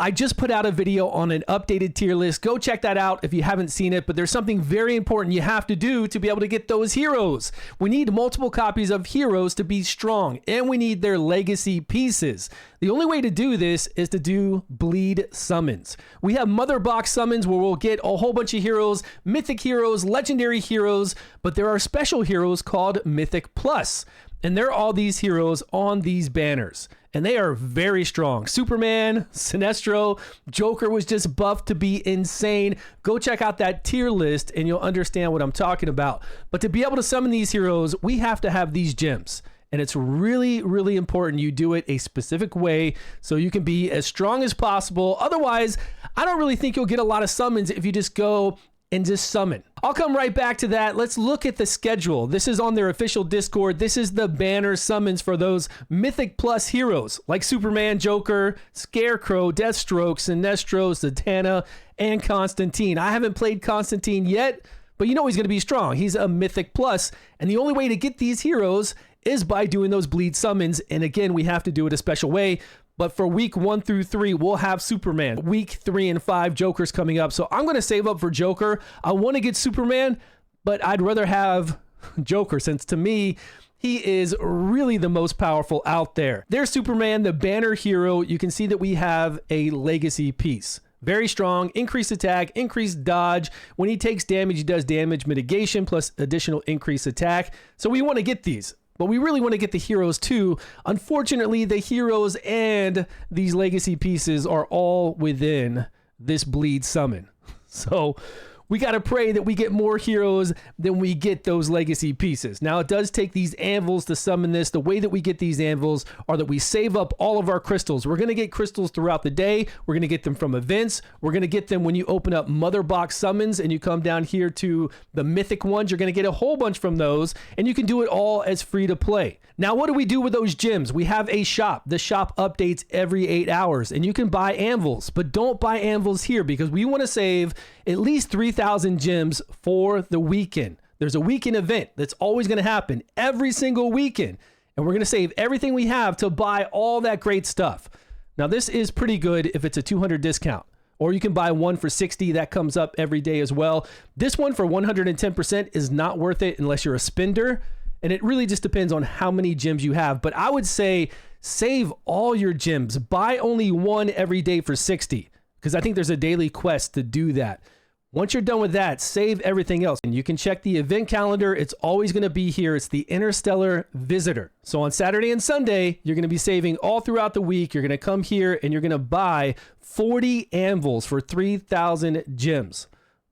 I just put out a video on an updated tier list. Go check that out if you haven't seen it, but there's something very important you have to do to be able to get those heroes. We need multiple copies of heroes to be strong, and we need their legacy pieces. The only way to do this is to do bleed summons. We have mother box summons where we'll get a whole bunch of heroes, mythic heroes, legendary heroes, but there are special heroes called Mythic Plus. And they're all these heroes on these banners. And they are very strong. Superman, Sinestro, Joker was just buffed to be insane. Go check out that tier list and you'll understand what I'm talking about. But to be able to summon these heroes, we have to have these gems. And it's really, really important you do it a specific way so you can be as strong as possible. Otherwise, I don't really think you'll get a lot of summons if you just go and just summon. I'll come right back to that. Let's look at the schedule. This is on their official Discord. This is the banner summons for those Mythic Plus heroes like Superman, Joker, Scarecrow, Deathstroke, Sinestro, Zatanna, and Constantine. I haven't played Constantine yet, but you know he's going to be strong. He's a Mythic Plus, and the only way to get these heroes is by doing those bleed summons. And again, we have to do it a special way. But for week 1 through 3, we'll have Superman. Week 3 and 5, Joker's coming up. So I'm going to save up for Joker. I want to get Superman, but I'd rather have Joker since to me, he is really the most powerful out there. There's Superman, the banner hero. You can see that we have a legacy piece. Very strong, increased attack, increased dodge. When he takes damage, he does damage mitigation plus additional increased attack. So we want to get these. But we really want to get the heroes too. Unfortunately, the heroes and these legacy pieces are all within this bleed summon. So we got to pray that we get more heroes than we get those legacy pieces. Now, it does take these anvils to summon this. The way that we get these anvils are that we save up all of our crystals. We're going to get crystals throughout the day. We're going to get them from events. We're going to get them when you open up mother box summons and you come down here to the mythic ones. You're going to get a whole bunch from those, and you can do it all as free to play. Now, what do we do with those gems? We have a shop. The shop updates every 8 hours, and you can buy anvils, but don't buy anvils here because we want to save at least 3,000 gems for the weekend. There's a weekend event that's always going to happen every single weekend, and we're going to save everything we have to buy all that great stuff. Now, this is pretty good if it's a 200 discount, or you can buy one for 60. That comes up every day as well. This one for 110% is not worth it unless you're a spender. And it really just depends on how many gems you have. But I would say save all your gems. Buy only one every day for 60. Because I think there's a daily quest to do that. Once you're done with that, save everything else. And you can check the event calendar. It's always going to be here. It's the Interstellar Visitor. So on Saturday and Sunday, you're going to be saving all throughout the week. You're going to come here and you're going to buy 40 anvils for 3,000 gems.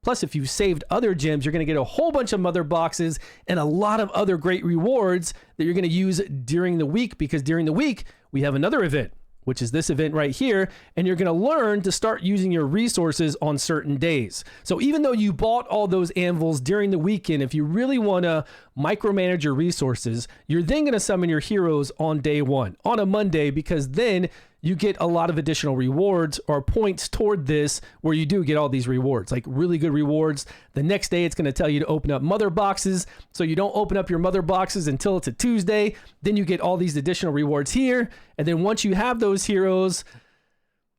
Plus, if you've saved other gems, you're going to get a whole bunch of mother boxes and a lot of other great rewards that you're going to use during the week, because during the week, we have another event, which is this event right here, and you're going to learn to start using your resources on certain days. So even though you bought all those anvils during the weekend, if you really want to micromanage your resources, you're then going to summon your heroes on day 1, on a Monday, because then you get a lot of additional rewards or points toward this where you do get all these rewards, like really good rewards. The next day, it's going to tell you to open up mother boxes. So you don't open up your mother boxes until it's a Tuesday. Then you get all these additional rewards here. And then once you have those heroes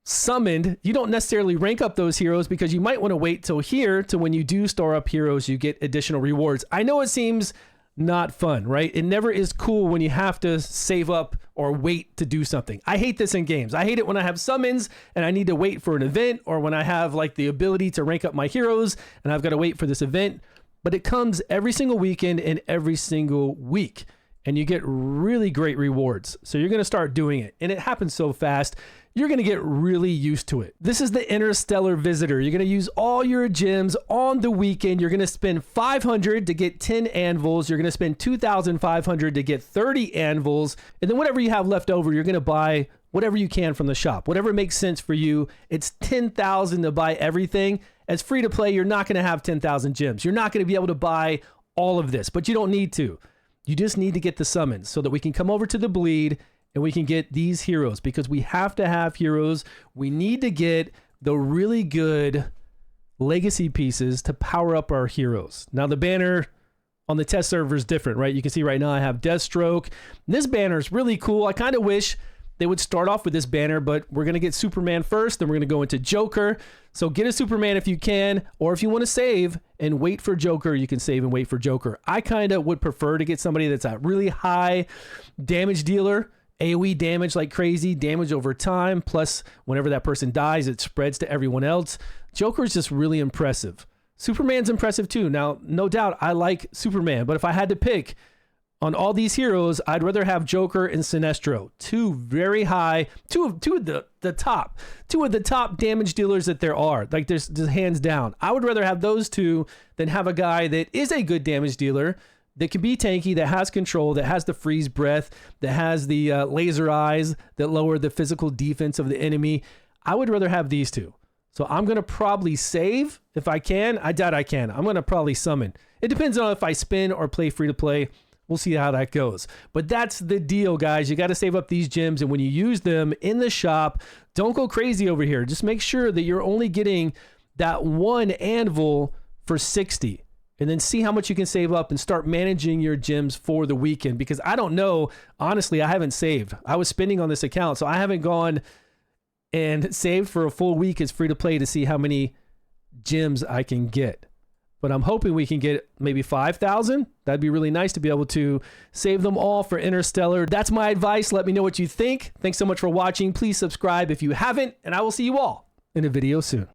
summoned, you don't necessarily rank up those heroes because you might want to wait till here to when you do store up heroes, you get additional rewards. I know it seems not fun, right? It never is cool when you have to save up or wait to do something. I hate this in games. I hate it when I have summons and I need to wait for an event, or when I have like the ability to rank up my heroes and I've got to wait for this event. But it comes every single weekend and every single week, and you get really great rewards. So you're going to start doing it, and it happens so fast. You're going to get really used to it. This is the Interstellar Visitor. You're going to use all your gems on the weekend. You're going to spend 500 to get 10 anvils. You're going to spend 2,500 to get 30 anvils. And then whatever you have left over, you're going to buy whatever you can from the shop, whatever makes sense for you. It's 10,000 to buy everything. As free to play, you're not going to have 10,000 gems. You're not going to be able to buy all of this, but you don't need to. You just need to get the summons so that we can come over to the bleed and we can get these heroes, because we have to have heroes. We need to get the really good legacy pieces to power up our heroes. Now, the banner on the test server is different, right? You can see right now I have Deathstroke. This banner is really cool. I kind of wish they would start off with this banner, but we're going to get Superman first, then we're going to go into Joker. So get a Superman if you can, or if you want to save and wait for Joker, you can save and wait for Joker. I kind of would prefer to get somebody that's a really high damage dealer, AoE damage like crazy, damage over time, plus whenever that person dies, it spreads to everyone else. Joker is just really impressive. Superman's impressive too. Now, no doubt I like Superman, but if I had to pick on all these heroes, I'd rather have Joker and Sinestro. Two very high, two of the top damage dealers that there are. Like there's just hands down. I would rather have those two than have a guy that is a good damage dealer, that can be tanky, that has control, that has the freeze breath, that has the laser eyes that lower the physical defense of the enemy. I would rather have these two. So I'm going to probably save if I can. I doubt I can. I'm going to probably summon. It depends on if I spin or play free to play. We'll see how that goes. But that's the deal, guys. You got to save up these gems. And when you use them in the shop, don't go crazy over here. Just make sure that you're only getting that one anvil for 60. And then see how much you can save up and start managing your gems for the weekend. Because I don't know. Honestly, I haven't saved. I was spending on this account, so I haven't gone and saved for a full week as free to play to see how many gems I can get. But I'm hoping we can get maybe 5,000. That'd be really nice to be able to save them all for Interstellar. That's my advice. Let me know what you think. Thanks so much for watching. Please subscribe if you haven't, and I will see you all in a video soon.